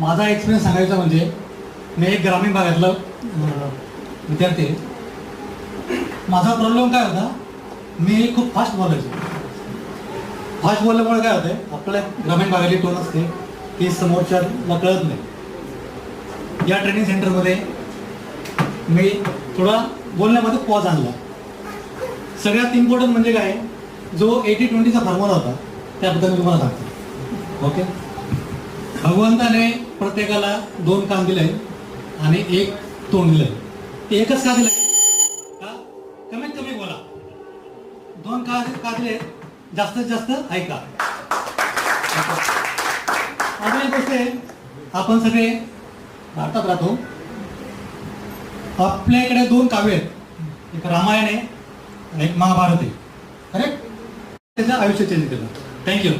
माझा एक्सपिरियन्स सांगायचा म्हणजे मी एक ग्रामीण भागातला विद्यार्थी आहे. माझा प्रॉब्लेम काय होता, मी खूप फास्ट बोलायचो. फास्ट बोलल्यामुळे काय होतंय, आपल्या ग्रामीण भागाची टोन असते ती समोरच्याला कळत नाही. या ट्रेनिंग सेंटरमध्ये मी थोडा बोलण्यामध्ये पॉज आणला. सगळ्यात इम्पॉर्टंट म्हणजे काय, जो 80-20चा फॉर्म्युला होता त्याबद्दल मी तुम्हाला सांगतो. ओके, भगवंताने प्रत्येकाला 2 कान दिले आणि 1 तोंड दिलंय. ते एकच का दिलंय, का कमीत कमी बोला. 2 का दिले, जास्तीत जास्त ऐका. अजून एक गोष्ट आहे, आपण सगळे भारतात राहतो. आपल्याकडे 2 काव्य आहेत, एक रामायण आहे, एक महाभारत आहे. करेक्ट? त्याचं आयुष्य चेंज केलं. थँक्यू.